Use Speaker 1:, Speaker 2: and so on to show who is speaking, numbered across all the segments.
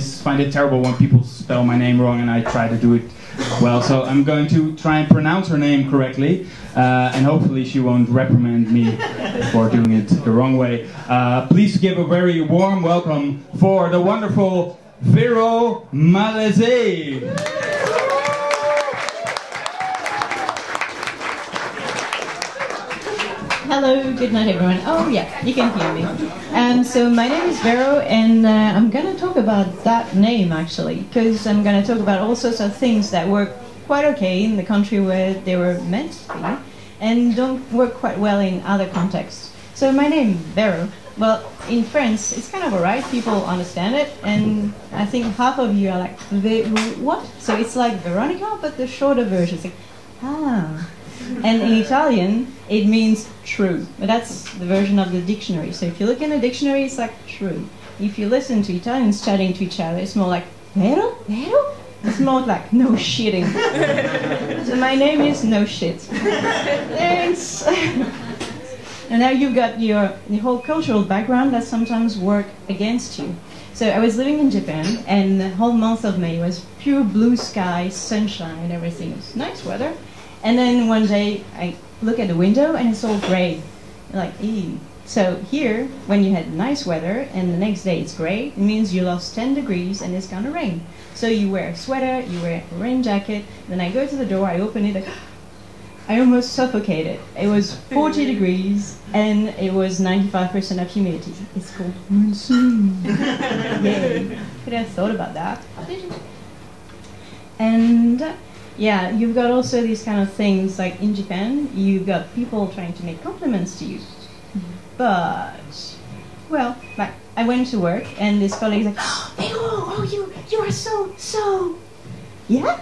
Speaker 1: find it terrible when people spell my name wrong and I try to do it well. So I'm going to try and pronounce her name correctly, and hopefully she won't reprimand me for doing it the wrong way. Please give a very warm welcome for the wonderful Vero20130130.
Speaker 2: Hello, good night everyone. Oh yeah, you can hear me. So my name is Vero, and I'm going to talk about that name actually, because I'm going to talk about all sorts of things that work quite okay in the country where they were meant to be, and don't work quite well in other contexts. So my name, Vero, well, in France, it's kind of alright, people understand it, and I think half of you are like, what? So it's like Veronica, but the shorter version. It's like, ah. And in Italian, it means true. But that's the version of the dictionary. So if you look in the dictionary, it's like true. If you listen to Italians chatting to each other, it's more like, vero? Vero? It's more like, no shitting. So my name is No Shit. Thanks. And now you've got the whole cultural background that sometimes work against you. So I was living in Japan, and the whole month of May was pure blue sky, sunshine, and everything. It was nice weather. And then one day, I look at the window and it's all gray. Like, ew. So here, when you had nice weather and the next day it's gray, it means you lost 10 degrees and it's gonna rain. So you wear a sweater, you wear a rain jacket, then I go to the door, I open it, I almost suffocated. It was 40 degrees and it was 95% of humidity. It's called monsoon. Yay. Could have thought about that. And yeah, you've got also these kind of things, like in Japan, you've got people trying to make compliments to you. But, well, like, I went to work, and this colleague's like, oh, you are so, yeah?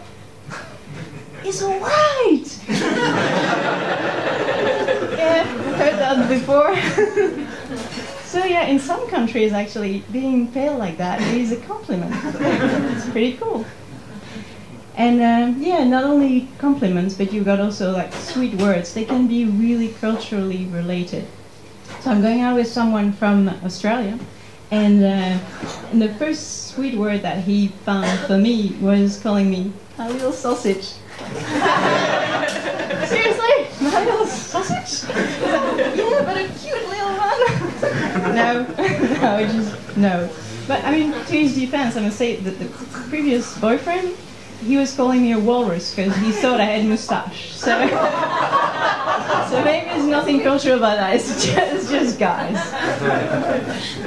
Speaker 2: It's alright! Yeah, heard that before. So yeah, in some countries, actually, being pale like that is a compliment. It's pretty cool. And yeah, not only compliments, but you've got also like sweet words. They can be really culturally related. So I'm going out with someone from Australia, and the first sweet word that he found for me was calling me a little sausage. Seriously? My little sausage? Yeah, but a cute little one. No. But I mean, to his defense, I must say that the previous boyfriend, he was calling me a walrus because he thought I had a moustache. So maybe there's nothing cultural about that. It's just guys.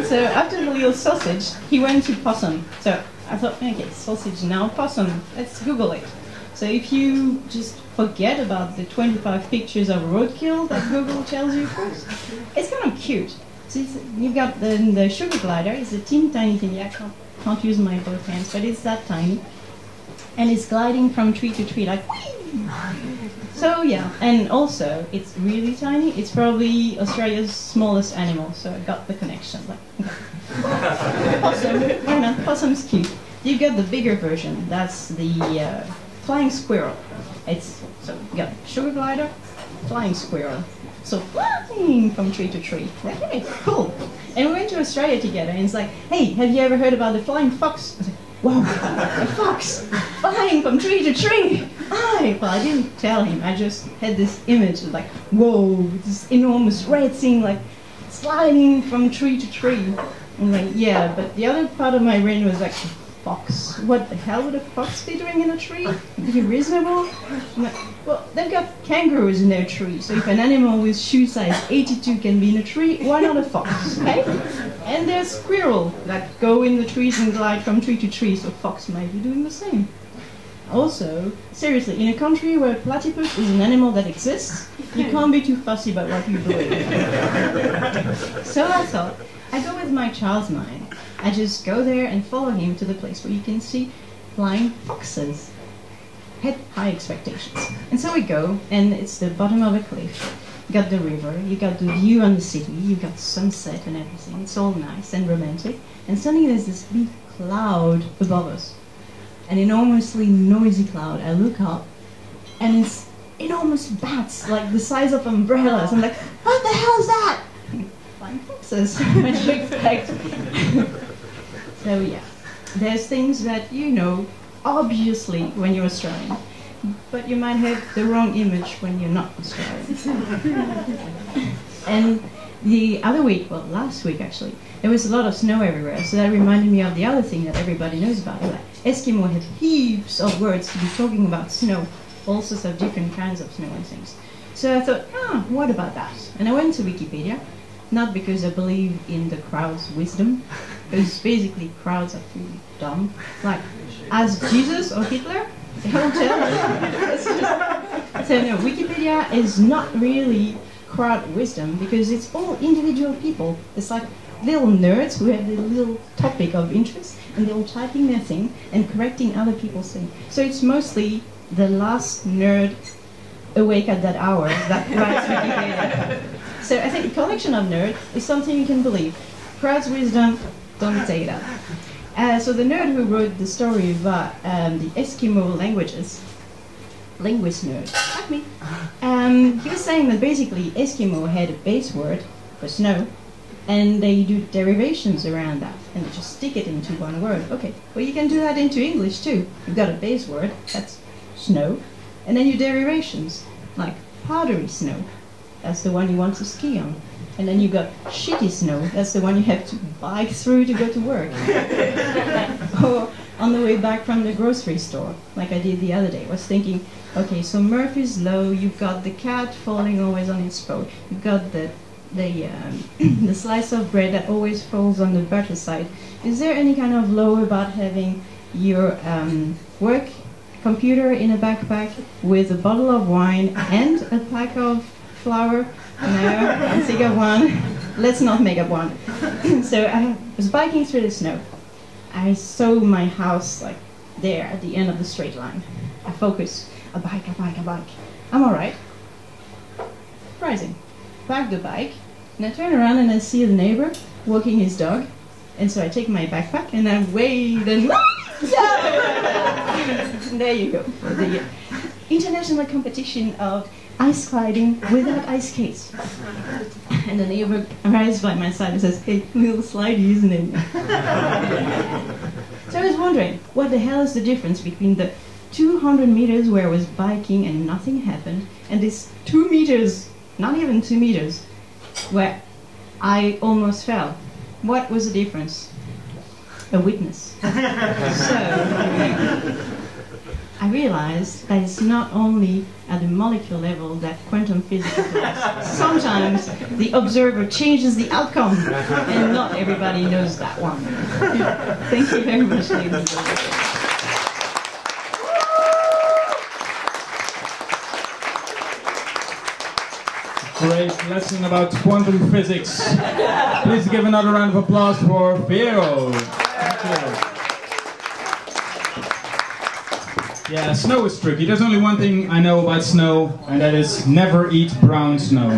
Speaker 2: So after the little sausage, he went to possum. So I thought, okay, sausage now, possum. Let's Google it. So if you just forget about the 25 pictures of roadkill that Google tells you first, it's kind of cute. So you've got the sugar glider. It's a teeny tiny thing. I can't use my both hands, but it's that tiny. And it's gliding from tree to tree like, whee! So yeah, and also it's really tiny. It's probably Australia's smallest animal, so I got the connection. Like, okay. Possum, why not? Possum's cute. You've got the bigger version. That's the flying squirrel. So you got sugar glider, flying squirrel. So flying from tree to tree. Okay, cool. And we went to Australia together, and it's like, hey, have you ever heard about the flying fox? I was like, wow, a fox flying from tree to tree. Well, I didn't tell him. I just had this image of like, whoa, this enormous red thing like sliding from tree to tree. I'm like, yeah, but the other part of my brain was like, fox. What the hell would a fox be doing in a tree? Be reasonable? Like, well, they've got kangaroos in their tree, so if an animal with shoe size 82 can be in a tree, why not a fox, okay? And there's squirrel that go in the trees and glide from tree to tree, so fox might be doing the same. Also, seriously, in a country where platypus is an animal that exists, you can't be too fussy about what you believe. So I thought, I go with my child's mind. I just go there and follow him to the place where you can see flying foxes. Had high expectations. And so we go, and it's the bottom of a cliff. You got the river, you got the view on the city, you got sunset and everything. It's all nice and romantic. And suddenly there's this big cloud above us. An enormously noisy cloud. I look up, and it's enormous bats, like the size of umbrellas. I'm like, what the hell is that? Flying foxes. What do you expect? So yeah. there's things that you know obviously when you're Australian, but you might have the wrong image when you're not Australian. And the other week, well, last week actually, there was a lot of snow everywhere, so that reminded me of the other thing that everybody knows about. Like, Eskimo have heaps of words to be talking about snow, all sorts of different kinds of snow and things. So I thought, what about that? And I went to Wikipedia, not because I believe in the crowd's wisdom, because basically crowds are pretty dumb. Like, as Jesus or Hitler, they won't tell us. So no, Wikipedia is not really crowd wisdom because it's all individual people. It's like little nerds who have a little topic of interest and they're all typing their thing and correcting other people's thing. So it's mostly the last nerd awake at that hour that writes Wikipedia. So I think a collection of nerds is something you can believe. Crowd's wisdom, don't say that. So the nerd who wrote the story about the Eskimo languages, linguist nerd, like me, he was saying that basically Eskimo had a base word for snow, and they do derivations around that, and they just stick it into one word. Okay, well you can do that into English too. You've got a base word, that's snow, and then you derivations, like powdery snow, that's the one you want to ski on. And then you got shitty snow, that's the one you have to bike through to go to work. Or on the way back from the grocery store, like I did the other day, I was thinking, okay, so Murphy's Law, you've got the cat falling always on its paw, you've got the slice of bread that always falls on the butter side. Is there any kind of law about having your work computer in a backpack with a bottle of wine and a pack of flour? No, I think of one. Let's not make up one. So I was biking through the snow. I saw my house like there at the end of the straight line. I focus, a bike. I'm alright. Surprising. Park the bike, and I turn around and I see the neighbor walking his dog. And so I take my backpack and I wave and there you go. The international competition of ice sliding without ice skates. And the neighbor arrives by my side and says, hey, little slidey, isn't it? So I was wondering, what the hell is the difference between the 200 meters where I was biking and nothing happened, and this 2 meters, not even 2 meters, where I almost fell? What was the difference? A witness. So I realized that it's not only at the molecular level that quantum physics applies. Sometimes the observer changes the outcome, and not everybody knows that one. Thank you very much, ladies and gentlemen.
Speaker 1: Great lesson about quantum physics. Please give another round of applause for Vero. Thank you. Yeah, snow is tricky. There's only one thing I know about snow, and that is never eat brown snow.